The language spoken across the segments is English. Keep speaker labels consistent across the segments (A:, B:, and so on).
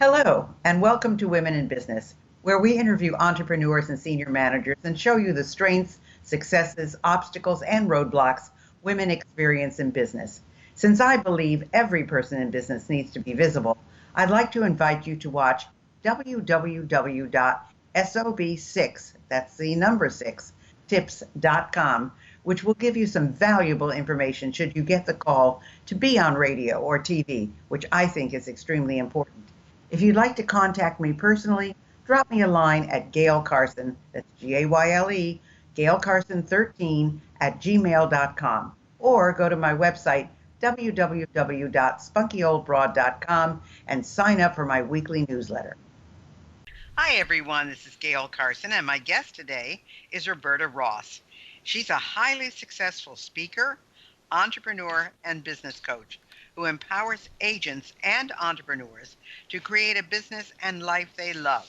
A: Hello, and welcome to Women in Business, where we interview entrepreneurs and senior managers and show you the strengths, successes, obstacles, and roadblocks women experience in business. Since I believe every person in business needs to be visible, I'd like to invite you to watch www.sob6, that's the number 6, tips.com, which will give you some valuable information should you get the call to be on radio or TV, which I think is extremely important. If you'd like to contact me personally, drop me a line at Gayle Carson, that's Gayle, Gayle Carson 13 at gmail.com, or go to my website, www.spunkyoldbroad.com, and sign up for my weekly newsletter. Hi, everyone. This is Gayle Carson, and my guest today is Roberta Ross. She's a highly successful speaker, entrepreneur, and business coach who empowers agents and entrepreneurs to create a business and life they love.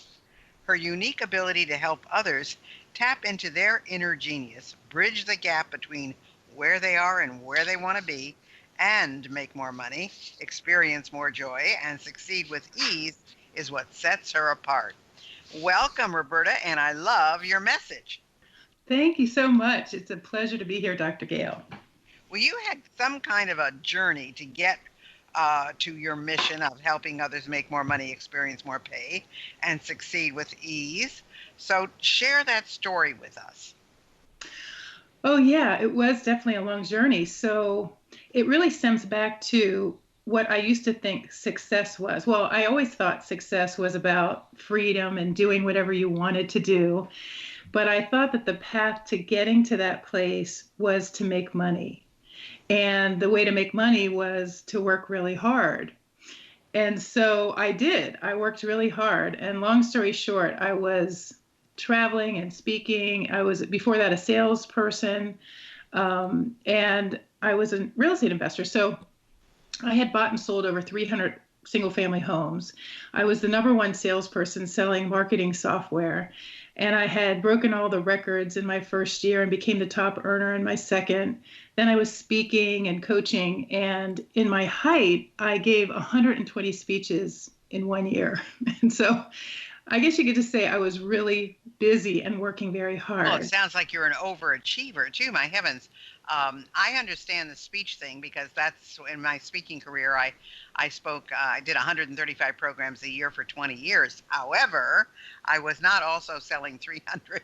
A: Her unique ability to help others tap into their inner genius, bridge the gap between where they are and where they want to be, and make more money, experience more joy, and succeed with ease is what sets her apart. Welcome, Roberta, and I love your message.
B: Thank you so much. It's a pleasure to be here, Dr. Gayle.
A: Well, you had some kind of a journey to get to your mission of helping others make more money, experience more pay, and succeed with ease. So share that story with us.
B: Oh, yeah, it was definitely a long journey. So it really stems back to what I used to think success was. Well, I always thought success was about freedom and doing whatever you wanted to do. But I thought that the path to getting to that place was to make money. And the way to make money was to work really hard. And so I did. I worked really hard. And long story short, I was traveling and speaking. I was, before that, a salesperson. And I was a real estate investor. So I had bought and sold over 300 single-family homes. I was the number one salesperson selling marketing software. And I had broken all the records in my first year and became the top earner in my second. Then I was speaking and coaching. And in my height, I gave 120 speeches in 1 year. And so I guess you could just say I was really busy and working very hard.
A: Well, it sounds like you're an overachiever too, my heavens. I understand the speech thing because that's in my speaking career. I spoke, I did 135 programs a year for 20 years. However, I was not also selling 300,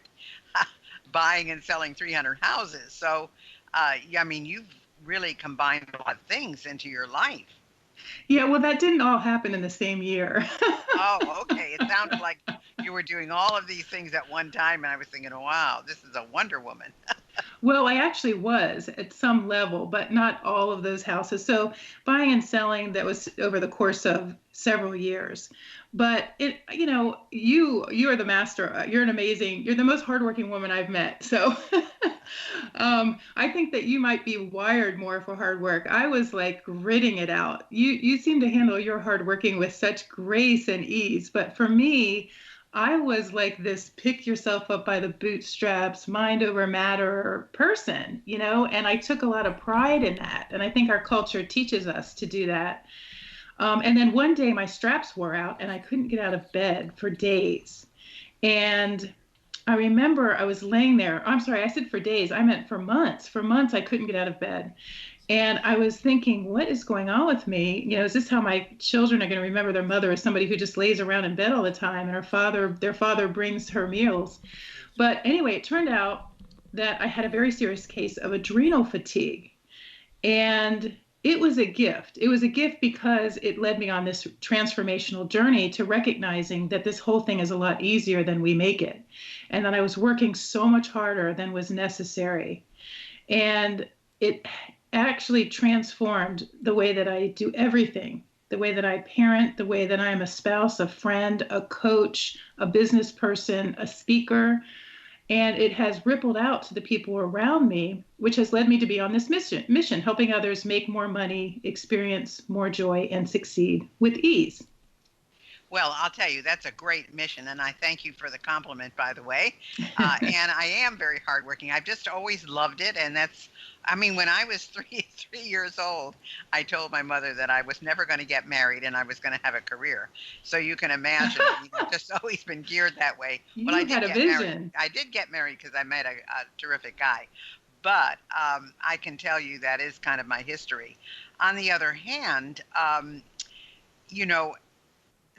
A: buying and selling 300 houses. So, I mean, you've really combined a lot of things into your life.
B: Yeah, well, that didn't all happen in the same year.
A: Oh, okay. It sounded like you were doing all of these things at one time, and I was thinking, wow, this is a Wonder Woman.
B: Well, I actually was at some level, but not all of those houses. So buying and selling, that was over the course of several years. But you are the master. You're the most hardworking woman I've met. So I think that you might be wired more for hard work. I was like gritting it out. You seem to handle your hard working with such grace and ease. But for me, I was like this pick yourself up by the bootstraps, mind over matter person, and I took a lot of pride in that. And I think our culture teaches us to do that. And then one day my straps wore out and I couldn't get out of bed for days. And I remember I was laying there. I'm sorry, I said for days. I meant for months. For months, I couldn't get out of bed. And I was thinking, what is going on with me? Is this how my children are going to remember their mother as somebody who just lays around in bed all the time and their father brings her meals? But anyway, it turned out that I had a very serious case of adrenal fatigue. And it was a gift. It was a gift because it led me on this transformational journey to recognizing that this whole thing is a lot easier than we make it. And that I was working so much harder than was necessary. And it actually transformed the way that I do everything, the way that I parent, the way that I am a spouse, a friend, a coach, a business person, a speaker. And it has rippled out to the people around me, which has led me to be on this mission, helping others make more money, experience more joy, and succeed with ease.
A: Well, I'll tell you, that's a great mission, and I thank you for the compliment, by the way. And I am very hardworking. I've just always loved it, and I mean, when I was three years old, I told my mother that I was never going to get married and I was going to have a career. So you can imagine, I've just always been geared that way. Well, I
B: You
A: did
B: had a
A: get married.
B: vision.
A: I did get married because I met a terrific guy, but I can tell you that is kind of my history. On the other hand, you know,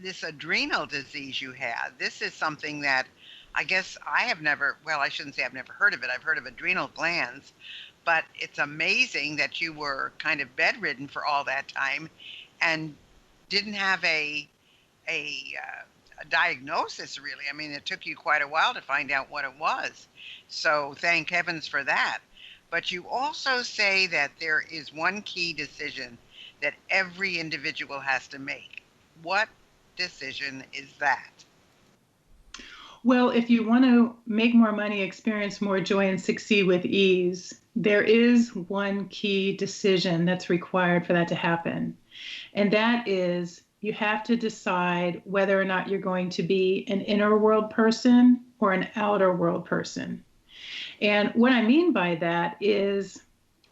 A: this adrenal disease you had, this is something that I guess I have never, well, I shouldn't say I've never heard of it. I've heard of adrenal glands, but it's amazing that you were kind of bedridden for all that time and didn't have a diagnosis really. I mean, it took you quite a while to find out what it was. So thank heavens for that. But you also say that there is one key decision that every individual has to make. What decision is that?
B: Well, if you want to make more money, experience more joy, and succeed with ease, there is one key decision that's required for that to happen. And that is you have to decide whether or not you're going to be an inner world person or an outer world person. And what I mean by that is,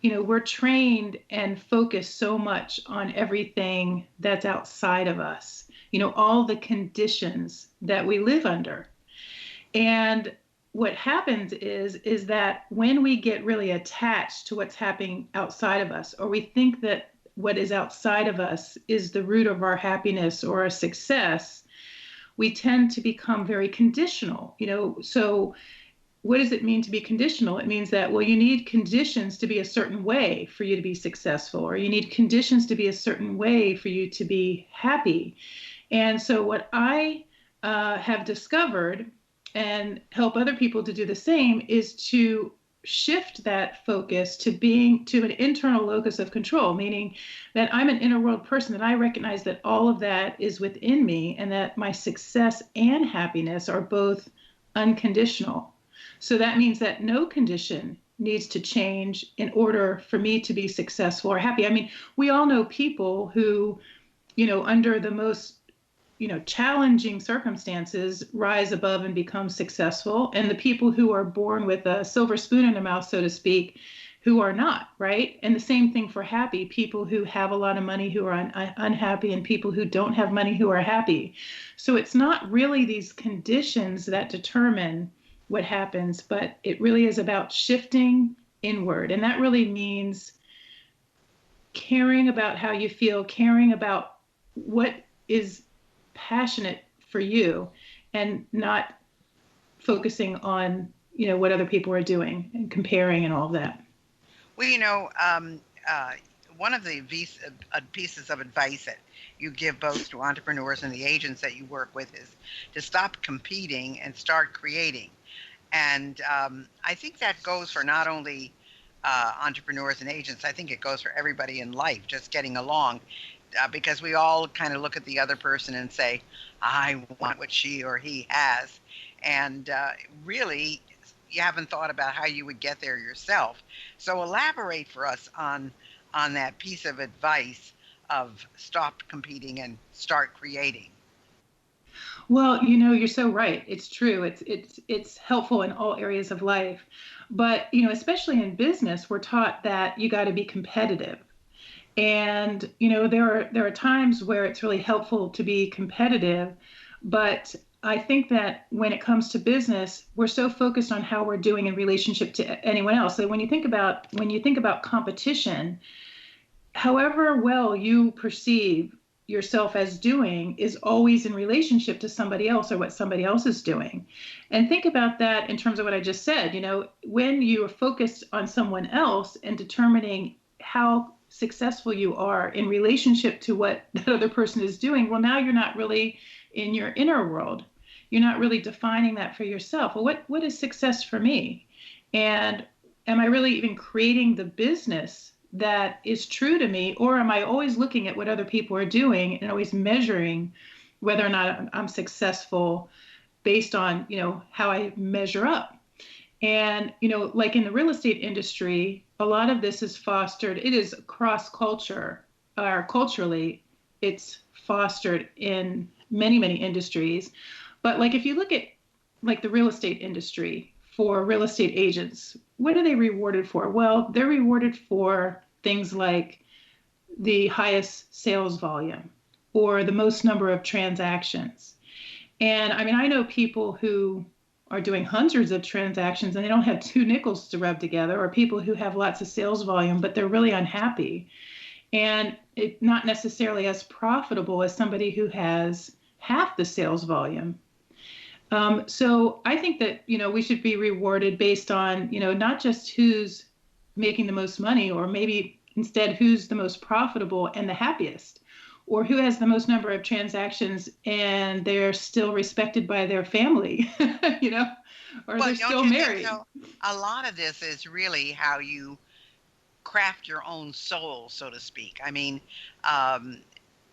B: we're trained and focused so much on everything that's outside of us, all the conditions that we live under. And what happens is that when we get really attached to what's happening outside of us, or we think that what is outside of us is the root of our happiness or our success, we tend to become very conditional. So what does it mean to be conditional? It means that, well, you need conditions to be a certain way for you to be successful, or you need conditions to be a certain way for you to be happy. And so what I have discovered and help other people to do the same is to shift that focus to an internal locus of control, meaning that I'm an inner world person, and I recognize that all of that is within me and that my success and happiness are both unconditional. So that means that no condition needs to change in order for me to be successful or happy. I mean, we all know people who, under the most challenging circumstances rise above and become successful, and the people who are born with a silver spoon in their mouth, so to speak, who are not, right? And the same thing for happy people who have a lot of money who are unhappy, and people who don't have money who are happy. So it's not really these conditions that determine what happens, but it really is about shifting inward. And that really means caring about how you feel, caring about what is passionate for you, and not focusing on what other people are doing and comparing and all of that.
A: Well, one of the pieces of advice that you give both to entrepreneurs and the agents that you work with is to stop competing and start creating. And I think that goes for not only entrepreneurs and agents. I think it goes for everybody in life, just getting along. Because we all kind of look at the other person and say, I want what she or he has. And really, you haven't thought about how you would get there yourself. So elaborate for us on that piece of advice of stop competing and start creating.
B: Well, you're so right. It's true. It's helpful in all areas of life. But, especially in business, we're taught that you got to be competitive. And, there are times where it's really helpful to be competitive, but I think that when it comes to business, we're so focused on how we're doing in relationship to anyone else. So when you think about competition, however well you perceive yourself as doing is always in relationship to somebody else or what somebody else is doing. And think about that in terms of what I just said. When you are focused on someone else and determining how successful you are in relationship to what that other person is doing, well, now you're not really in your inner world. You're not really defining that for yourself. Well, what is success for me? And am I really even creating the business that is true to me? Or am I always looking at what other people are doing and always measuring whether or not I'm successful based on, how I measure up? And, like in the real estate industry, a lot of this is fostered. It is cross culture, or culturally, it's fostered in many, many industries. But like if you look at like the real estate industry for real estate agents, what are they rewarded for? Well, they're rewarded for things like the highest sales volume or the most number of transactions. And I mean, I know people who are doing hundreds of transactions and they don't have two nickels to rub together, or people who have lots of sales volume, but they're really unhappy. And it not necessarily as profitable as somebody who has half the sales volume. So I think that, we should be rewarded based on, not just who's making the most money, or maybe instead who's the most profitable and the happiest, or who has the most number of transactions and they're still respected by their family, or
A: Well,
B: they're
A: don't
B: still
A: you think
B: married.
A: so? A lot of this is really how you craft your own soul, so to speak. I mean, um,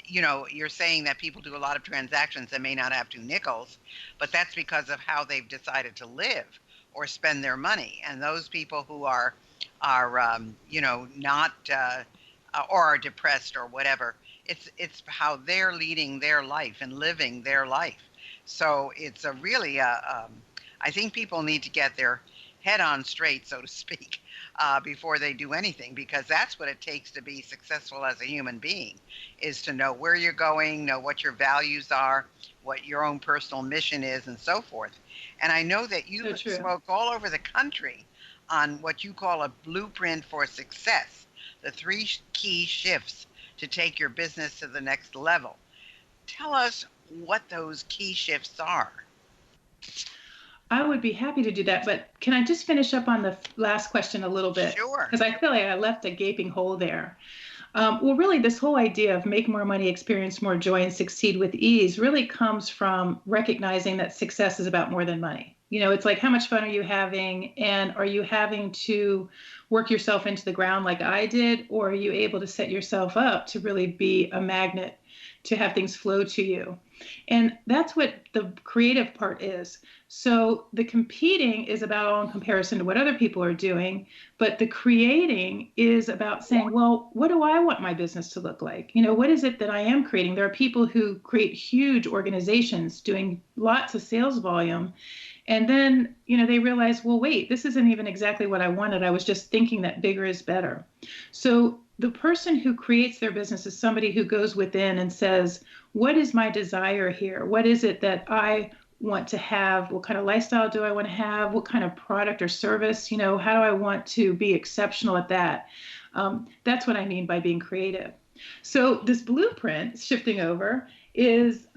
A: you're saying that people do a lot of transactions that may not have two nickels, but that's because of how they've decided to live or spend their money. And those people who are not or are depressed or whatever, it's how they're leading their life and living their life. So it's a really I think people need to get their head on straight, so to speak, before they do anything, because that's what it takes to be successful as a human being, is to know where you're going, know what your values are, what your own personal mission is, and so forth. And I know that you
B: So true.
A: spoke all over the country on what you call a blueprint for success, the three key shifts to take your business to the next level. Tell us what those key shifts are.
B: I would be happy to do that, but can I just finish up on the last question a little bit?
A: Sure.
B: Because I feel like I left a gaping hole there. Well, really, this whole idea of make more money, experience more joy, and succeed with ease really comes from recognizing that success is about more than money. It's like, how much fun are you having? And are you having to work yourself into the ground like I did? Or are you able to set yourself up to really be a magnet, to have things flow to you? And that's what the creative part is. So the competing is about all in comparison to what other people are doing, but the creating is about saying, well, what do I want my business to look like? What is it that I am creating? There are people who create huge organizations doing lots of sales volume. And then, they realize, well, wait, this isn't even exactly what I wanted. I was just thinking that bigger is better. So the person who creates their business is somebody who goes within and says, what is my desire here? What is it that I want to have? What kind of lifestyle do I want to have? What kind of product or service? How do I want to be exceptional at that? That's what I mean by being creative. So this blueprint, shifting over, is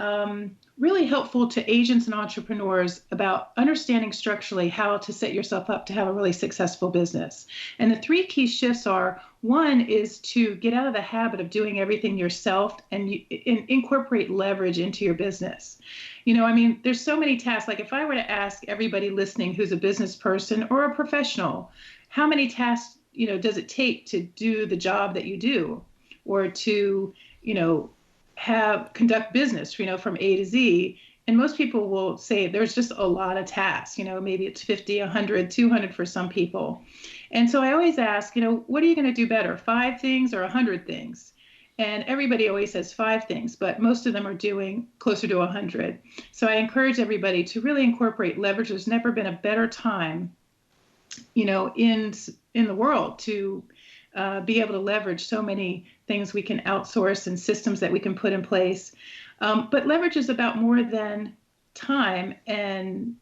B: really helpful to agents and entrepreneurs about understanding structurally how to set yourself up to have a really successful business. And the three key shifts are: one is to get out of the habit of doing everything yourself and incorporate leverage into your business. There's so many tasks. Like if I were to ask everybody listening who's a business person or a professional, how many tasks, does it take to do the job that you do, or to, conduct business, from A to Z? And most people will say there's just a lot of tasks, maybe it's 50, 100, 200 for some people. And so I always ask, what are you going to do better, 5 things or 100 things? And everybody always says 5 things, but most of them are doing closer to 100. So I encourage everybody to really incorporate leverage. There's never been a better time, in the world to be able to leverage so many things we can outsource and systems that we can put in place. But leverage is about more than time and,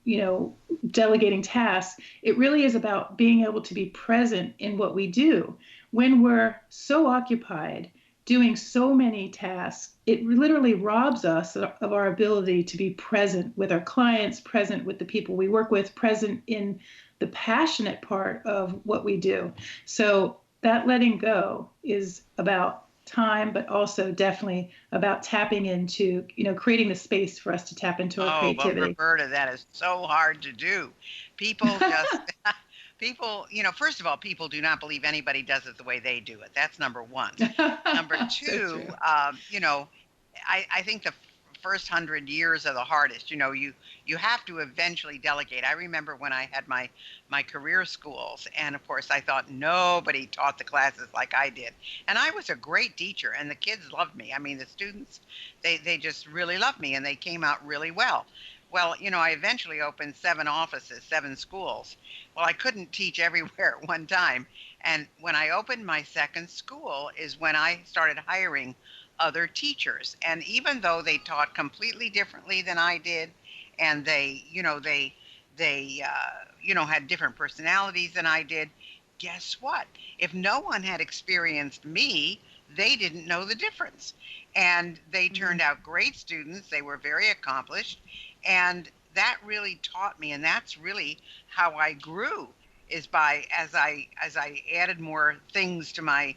B: delegating tasks. It really is about being able to be present in what we do. When we're so occupied doing so many tasks, it literally robs us of our ability to be present with our clients, present with the people we work with, present in the passionate part of what we do. So that letting go is about time, but also definitely about tapping into, creating the space for us to tap into our creativity.
A: But Roberta, that is so hard to do. People just, first of all, people do not believe anybody does it the way they do it. That's number one. Number two,
B: So
A: I think the first 100 years are the hardest. You have to eventually delegate. I remember when I had my career schools, and of course I thought nobody taught the classes like I did. And I was a great teacher, and the kids loved me. I mean, the students, they just really loved me, and they came out really well. Well, I eventually opened 7 offices, 7 schools. Well, I couldn't teach everywhere at one time. And when I opened my second school is when I started hiring other teachers. And even though they taught completely differently than I did, and they had different personalities than I did, guess what? If no one had experienced me, they didn't know the difference. And they turned out great students. They were very accomplished. And that really taught me. And that's really how I grew, is by as I added more things to my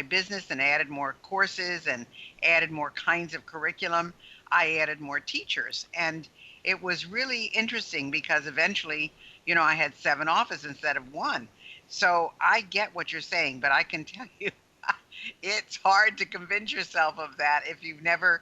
A: business and added more courses and added more kinds of curriculum, I added more teachers. And it was really interesting because eventually, I had 7 offices instead of one. So I get what you're saying, but I can tell you it's hard to convince yourself of that if you've never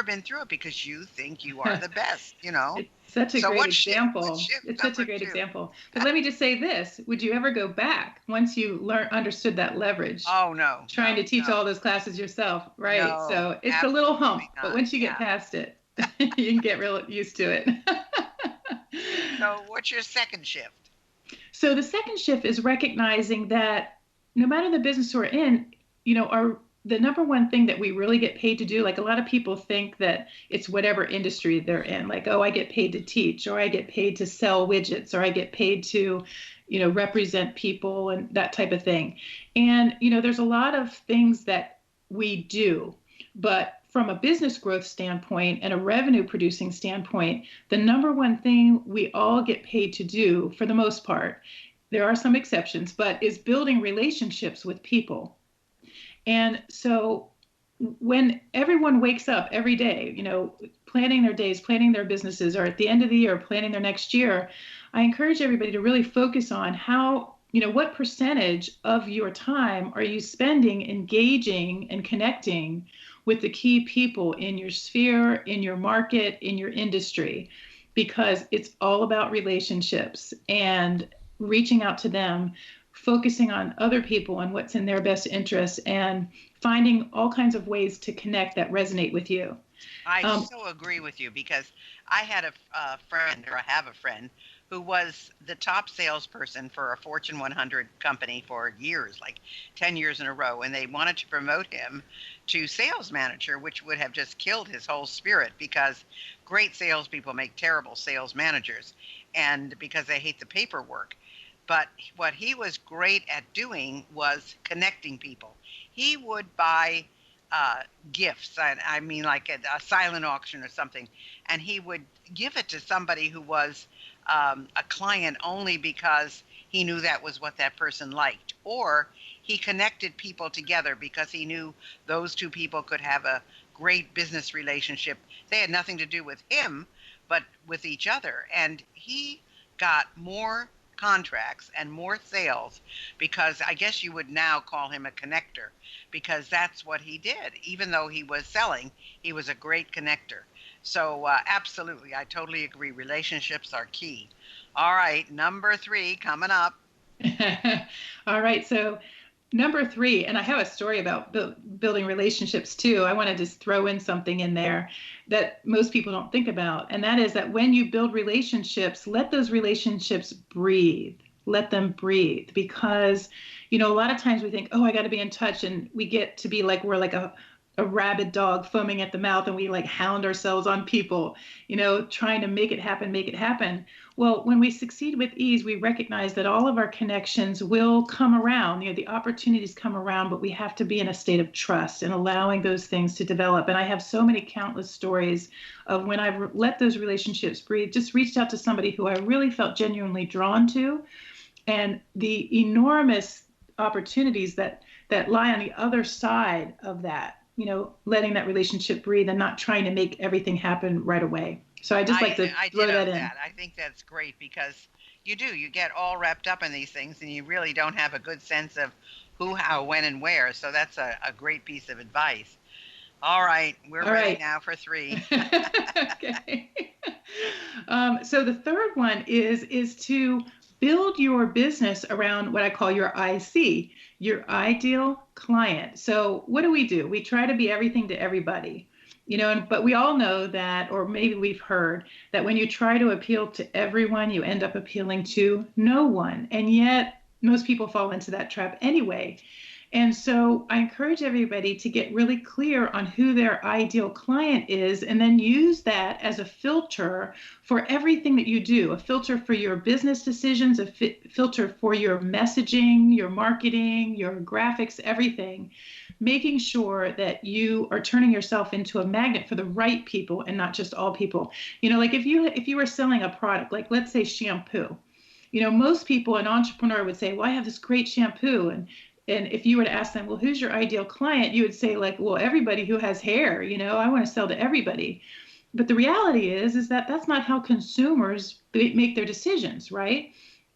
A: been through it, because you think you are the best.
B: It's such a
A: So
B: great
A: what's shift? What's
B: example.
A: shift
B: It's such a
A: number
B: great
A: two?
B: example. But let me just say this. Would you ever go back once you understood that leverage,
A: Oh, no,
B: trying
A: no,
B: to teach
A: no,
B: all those classes yourself? Right.
A: no,
B: So it's a little hump,
A: absolutely
B: but
A: not.
B: once you get
A: Yeah.
B: past it, you can get real used to it.
A: So what's your second shift?
B: So the second shift is recognizing that no matter the business we're in, our the number one thing that we really get paid to do, like a lot of people think that it's whatever industry they're in, like, oh, I get paid to teach, or I get paid to sell widgets, or I get paid to, represent people and that type of thing. And, there's a lot of things that we do, but from a business growth standpoint and a revenue producing standpoint, the number one thing we all get paid to do, for the most part, there are some exceptions, but is building relationships with people. And so when everyone wakes up every day, planning their days, planning their businesses, or at the end of the year, planning their next year, I encourage everybody to really focus on what percentage of your time are you spending engaging and connecting with the key people in your sphere, in your market, in your industry, because it's all about relationships and reaching out to them, focusing on other people and what's in their best interest, and finding all kinds of ways to connect that resonate with you.
A: I
B: Um,
A: so agree with you, because I had a friend, or I have a friend, who was the top salesperson for a Fortune 100 company for years, like 10 years in a row. And they wanted to promote him to sales manager, which would have just killed his whole spirit, because great salespeople make terrible sales managers, and because they hate the paperwork. But what he was great at doing was connecting people. He would buy gifts. I mean, like a silent auction or something, and he would give it to somebody who was a client only because he knew that was what that person liked, or he connected people together because he knew those two people could have a great business relationship. They had nothing to do with him, but with each other, and he got more contracts and more sales, because I guess you would now call him a connector, because that's what he did. Even though he was selling, he was a great connector. So absolutely, I totally agree. Relationships are key. All right, number 3 coming up.
B: all right. So number 3, and I have a story about building relationships too. I want to just throw in something in there that most people don't think about. And that is that when you build relationships, let those relationships breathe. Let them breathe, because, a lot of times we think, oh, I got to be in touch. And we get to be like, we're like a rabid dog foaming at the mouth, and we like hound ourselves on people, trying to make it happen, make it happen. Well, when we succeed with ease, we recognize that all of our connections will come around, the opportunities come around, but we have to be in a state of trust and allowing those things to develop. And I have so many countless stories of when I've let those relationships breathe, just reached out to somebody who I really felt genuinely drawn to, and the enormous opportunities that lie on the other side of that, letting that relationship breathe and not trying to make everything happen right away. So I just like to
A: I
B: throw
A: ditto
B: that in.
A: that. I think that's great, because you get all wrapped up in these things, and you really don't have a good sense of who, how, when, and where. So that's a great piece of advice. All right, we're
B: All
A: ready
B: right.
A: now for three.
B: Okay. So the third one is to build your business around what I call your IC, your ideal client. So what do? We try to be everything to everybody, but we all know that, or maybe we've heard that when you try to appeal to everyone, you end up appealing to no one. And yet most people fall into that trap anyway. And so I encourage everybody to get really clear on who their ideal client is and then use that as a filter for everything that you do, a filter for your business decisions, a filter for your messaging, your marketing, your graphics, everything, making sure that you are turning yourself into a magnet for the right people and not just all people. Like if you were selling a product, like let's say shampoo, most people, an entrepreneur would say, well, I have this great shampoo. And if you were to ask them, well, who's your ideal client? You would say like, well, everybody who has hair, I want to sell to everybody. But the reality is that that's not how consumers make their decisions, right?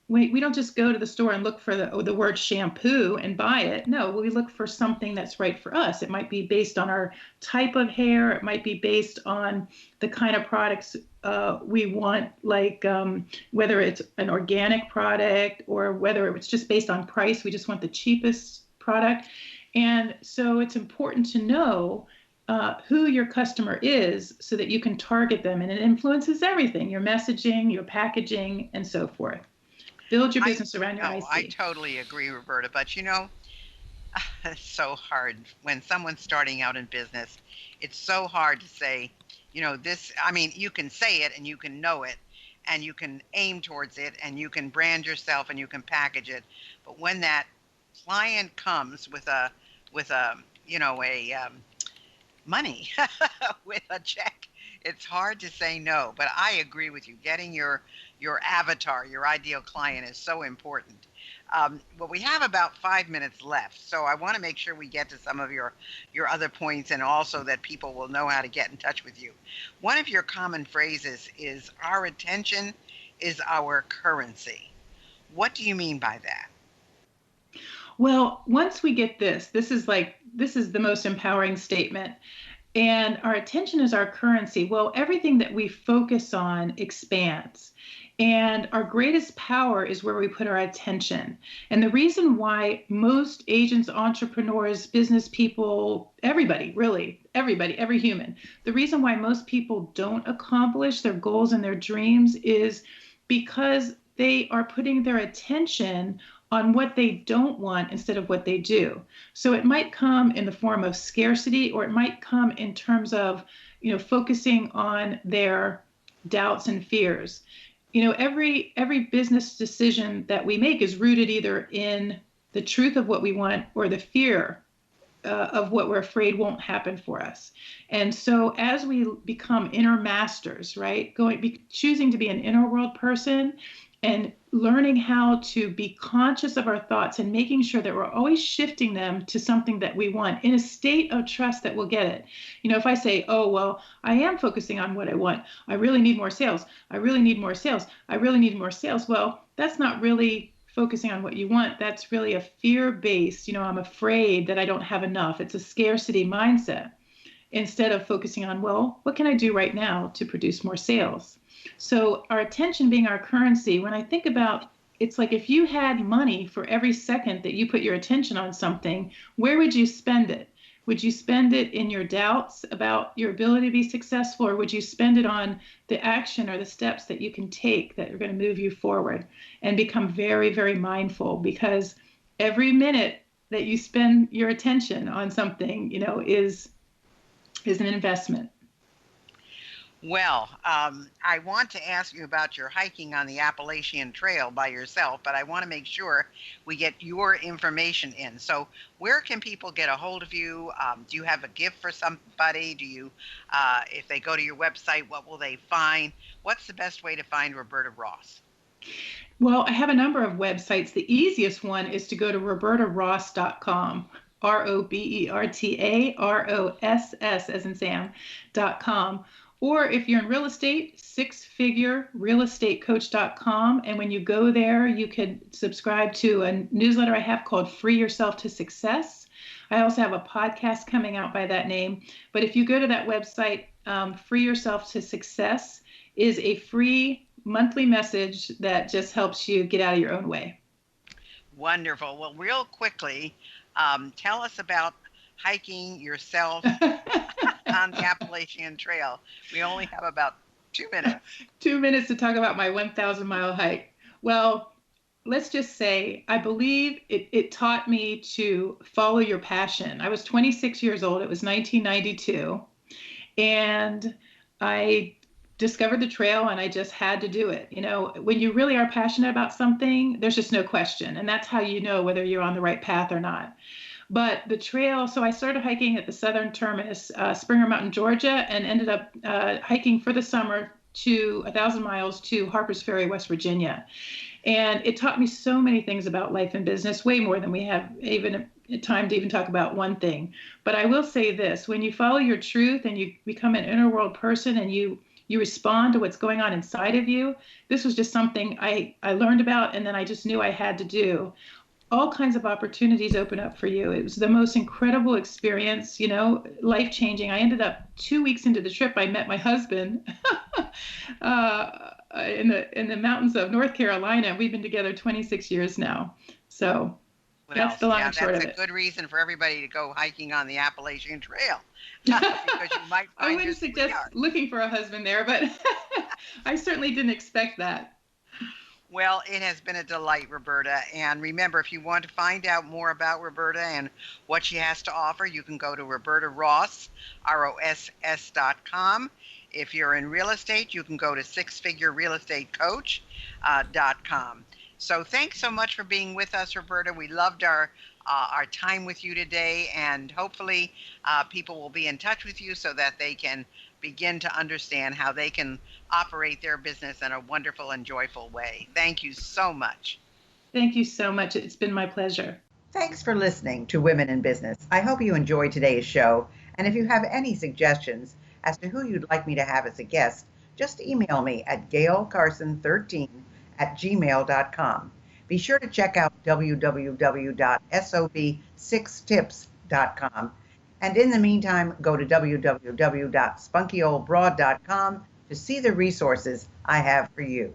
B: We don't just go to the store and look for the word shampoo and buy it. No, we look for something that's right for us. It might be based on our type of hair. It might be based on the kind of products we want, like whether it's an organic product or whether it's just based on price. We just want the cheapest product. And so it's important to know who your customer is so that you can target them. And it influences everything, your messaging, your packaging, and so forth. Build your business around your IC.
A: I totally agree, Roberta. But it's so hard when someone's starting out in business. It's so hard to say, this. I mean, you can say it and you can know it, and you can aim towards it, and you can brand yourself and you can package it. But when that client comes with a money with a check, it's hard to say no. But I agree with you. Getting your avatar, your ideal client, is so important. Well, we have about 5 minutes left, so I want to make sure we get to some of your other points, and also that people will know how to get in touch with you. One of your common phrases is, our attention is our currency. What do you mean by that?
B: Well, once we get this is the most empowering statement. And our attention is our currency. Well, everything that we focus on expands. And our greatest power is where we put our attention. And the reason why most agents, entrepreneurs, business people, everybody, really, everybody, every human, the reason why most people don't accomplish their goals and their dreams is because they are putting their attention on what they don't want instead of what they do. So it might come in the form of scarcity, or it might come in terms of, focusing on their doubts and fears. Every business decision that we make is rooted either in the truth of what we want or the fear of what we're afraid won't happen for us. And so as we become inner masters, right, choosing to be an inner world person and learning how to be conscious of our thoughts and making sure that we're always shifting them to something that we want in a state of trust that we'll get it. If I say, oh, well, I am focusing on what I want. I really need more sales. I really need more sales. I really need more sales. Well, that's not really focusing on what you want. That's really a fear-based, I'm afraid that I don't have enough. It's a scarcity mindset instead of focusing on, well, what can I do right now to produce more sales? So our attention being our currency, when I think about, it's like if you had money for every second that you put your attention on something, where would you spend it? Would you spend it in your doubts about your ability to be successful, or would you spend it on the action or the steps that you can take that are going to move you forward? And become very, very mindful, because every minute that you spend your attention on something, is an investment.
A: Well, I want to ask you about your hiking on the Appalachian Trail by yourself, but I want to make sure we get your information in. So where can people get a hold of you? Do you have a gift for somebody? If they go to your website, what will they find? What's the best way to find Roberta Ross?
B: Well, I have a number of websites. The easiest one is to go to robertaross.com. ROBERTAROSS as in Sam.com. Or if you're in real estate, sixfigurerealestatecoach.com. And when you go there, you can subscribe to a newsletter I have called Free Yourself to Success. I also have a podcast coming out by that name. But if you go to that website, Free Yourself to Success is a free monthly message that just helps you get out of your own way.
A: Wonderful. Well, real quickly, tell us about hiking yourself on the Appalachian Trail. We only have about 2 minutes.
B: 2 minutes to talk about my 1,000-mile hike. Well, let's just say I believe it taught me to follow your passion. I was 26 years old. It was 1992. And I discovered the trail and I just had to do it. You know, when you really are passionate about something, there's just no question. And that's how you know whether you're on the right path or not. But the trail, so I started hiking at the southern terminus, Springer Mountain, Georgia, and ended up hiking for the summer to 1,000 miles to Harpers Ferry, West Virginia. And it taught me so many things about life and business, way more than we have even time to even talk about one thing. But I will say this, when you follow your truth and you become an inner world person and you respond to what's going on inside of you, this was just something I learned about and then I just knew I had to do. All kinds of opportunities open up for you. It was the most incredible experience, you know, life-changing. I ended up 2 weeks into the trip, I met my husband in the mountains of North Carolina. We've been together 26 years now. So that's the long and short of it.
A: That's a good reason for everybody to go hiking on the Appalachian Trail. Because you might find
B: I wouldn't suggest looking for a husband there, but I certainly didn't expect that.
A: Well, it has been a delight, Roberta. And remember, if you want to find out more about Roberta and what she has to offer, you can go to Roberta Ross, ROSS.com. If you're in real estate, you can go to sixfigurerealestatecoach.com. So thanks so much for being with us, Roberta. We loved our time with you today, and hopefully people will be in touch with you so that they can begin to understand how they can operate their business in a wonderful and joyful way. Thank you so much.
B: Thank you so much. It's been my pleasure.
A: Thanks for listening to Women in Business. I hope you enjoyed today's show. And if you have any suggestions as to who you'd like me to have as a guest, just email me at gaylecarson13@gmail.com. Be sure to check out www.sob6tips.com. And in the meantime, go to www.spunkyoldbroad.com to see the resources I have for you.